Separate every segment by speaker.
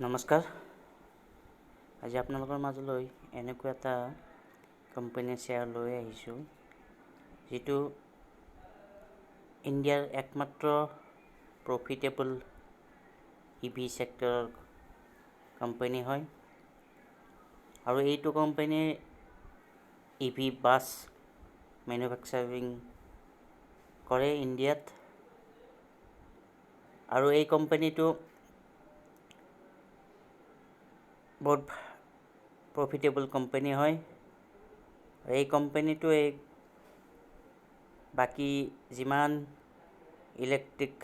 Speaker 1: নমস্কাৰ। আজি আপোনালোকৰ মাজলৈ এনেকুৱা এটা কোম্পানীৰ শ্বেয়াৰ লৈ আহিছোঁ, যিটো ইণ্ডিয়াৰ একমাত্ৰ প্ৰফিটেবল EV চেক্টৰৰ কোম্পানী হয়। আৰু এইটো কোম্পানীৰ EV বাছ মেনুফেকচাৰিং কৰে ইণ্ডিয়াত। আৰু এই কোম্পানীটো বহুত প্ৰফিটেবল কোম্পানী হয়। এই কোম্পানীটোৱে বাকী যিমান electric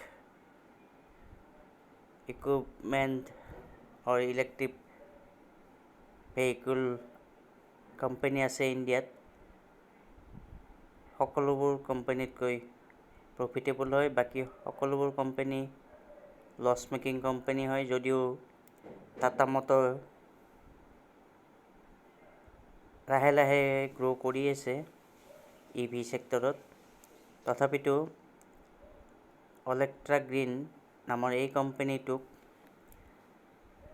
Speaker 1: equipment electric vehicle company আছে ইণ্ডিয়াত, সকলোবোৰ কোম্পানীতকৈ প্ৰফিটেবল হয়। বাকী সকলোবোৰ কোম্পানী লছ মেকিং কোম্পানী হয়। যদিও টাটা মটৰ লাহে লাহে গ্ৰ' কৰি আছে EV চেক্টৰত, তথাপিতো অলেক্ট্ৰা গ্ৰীণ নামৰ এই কোম্পানীটোক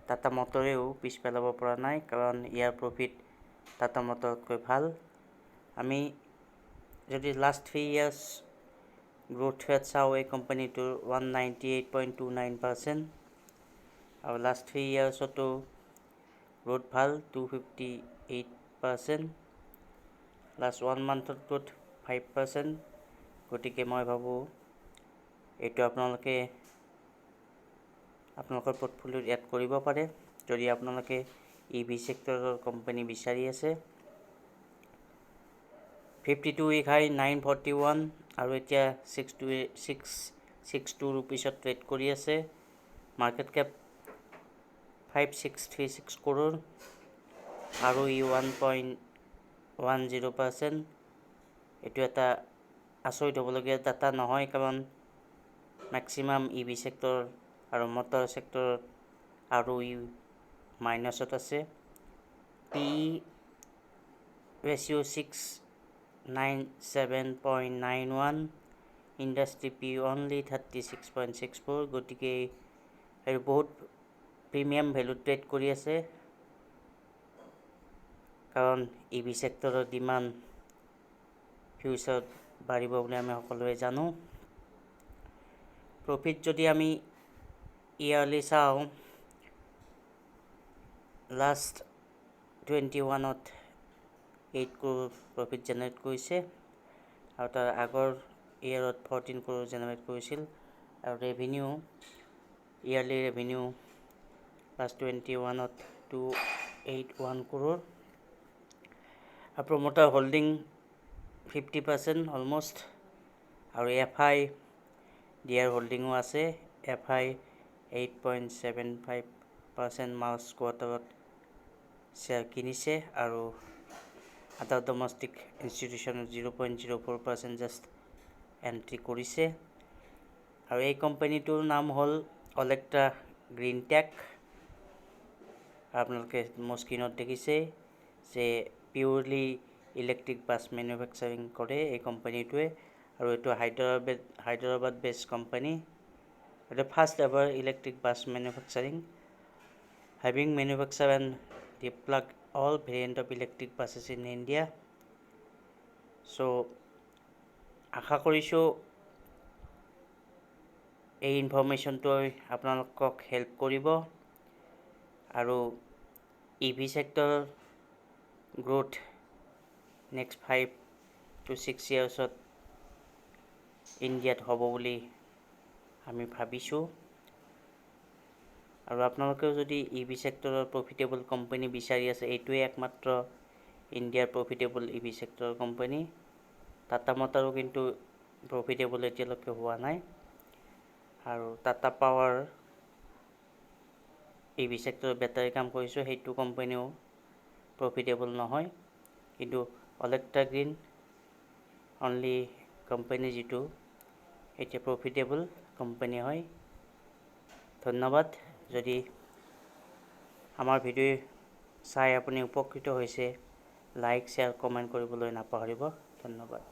Speaker 1: টাটা মটৰেও পিছ পেলাব পৰা নাই, কাৰণ ইয়াৰ প্ৰফিট টাটা মটৰতকৈ ভাল। আমি যদি লাষ্ট 3 years গ্ৰ'থ ৰেট চাওঁ, এই কোম্পানীটোৰ 198.29%, আৰু লাষ্ট 3 yearsতো গ্ৰ'থ ভাল 258%, লাষ্ট 1 monthত গ্ৰ'থ 5%। গতিকে মই ভাবোঁ এইটো আপোনালোকে আপোনালোকৰ পৰ্টফলিঅ'ত এড কৰিব পাৰে, যদি আপোনালোকে EV চেক্টৰৰ কোম্পানী বিচাৰি আছে। 52 উইক হাই 941, আৰু এতিয়া 662 ৰুপিছত ট্ৰেড কৰি আছে। মাৰ্কেট কেপ 5636 crore, আৰু 1.10%। এইটো এটা আচৰিত হ'বলগীয়া ডাটা নহয়, কাৰণ মেক্সিমাম EV চেক্টৰ আৰু মটৰ চেক্টৰত আৰু মাইনাছত আছে। PE ratio' 697.91, industry PE only 36.64। গতিকে আৰু বহুত প্ৰিমিয়াম ভেলু ট্ৰেড কৰি আছে, কাৰণ EV চেক্টৰৰ ডিমাণ্ড ফিউচাৰত বাঢ়িব বুলি আমি সকলোৱে জানো। প্ৰফিট যদি আমি ইয়াৰলি চাওঁ, লাষ্ট 21ত 8 crore প্ৰফিট জেনেৰেট কৰিছে, আৰু তাৰ আগৰ ইয়েৰত 14 crore জেনেৰেট কৰিছিল। আৰু ইয়াৰলি ৰেভিনিউ লাষ্ট 21ত 281 crore। আৰু প্ৰমোটাৰ হোল্ডিং 50% অলমষ্ট, আৰু FI দিয়াৰ হোল্ডিঙো আছে। FI 8.75% মাৰ্চ কোৱাৰ্টাৰত শ্বেয়াৰ কিনিছে, আৰু আদাৰ ডমেষ্টিক ইনষ্টিটিউশ্যন 0.04% জাষ্ট এণ্ট্ৰি কৰিছে। আৰু এই কোম্পানীটোৰ নাম হ'ল অলেক্ট্ৰা গ্ৰীণ টেক। আপোনালোকে মোৰ স্ক্ৰীণত দেখিছে যে পিউৰলি ইলেক্ট্ৰিক বাছ মেনুফেকচাৰিং কৰে এই কোম্পানীটোৱে, আৰু এইটো হায়দৰাবাদ বেছড কোম্পানী। এইটো first ever electric bus manufacturing, having manufactured and deployed all variants of electric buses in India. So আশা কৰিছোঁ এই ইনফৰমেশ্যনটোৱে আপোনালোকক হেল্প কৰিব, আৰু EV চেক্টৰৰ গ্ৰ'থ নেক্সট 5 to 6 yearsত ইণ্ডিয়াত হ'ব বুলি আমি ভাবিছোঁ। আৰু আপোনালোকেও যদি EV চেক্টৰৰ প্ৰফিটেবল কোম্পানী বিচাৰি আছে, এইটোৱে একমাত্ৰ ইণ্ডিয়াৰ প্ৰফিটেবল EV চেক্টৰৰ কোম্পানী। টাটা মটৰো কিন্তু প্ৰফিটেবল এতিয়ালৈকে হোৱা নাই, আৰু টাটা পাৱাৰ EV চেক্টৰৰ বেটাৰী কাম কৰিছোঁ, সেইটো কোম্পানীও প্ৰফিটেবল নহয়। কিন্তু অলেক্ট্ৰা গ্ৰীণ অনলি কোম্পানী যিটো এতিয়া প্ৰফিটেবল কোম্পানী হয়। ধন্যবাদ। যদি আমাৰ ভিডিঅ' চাই আপুনি উপকৃত হৈছে, লাইক শ্বেয়াৰ কমেণ্ট কৰিবলৈ নাপাহৰিব। ধন্যবাদ।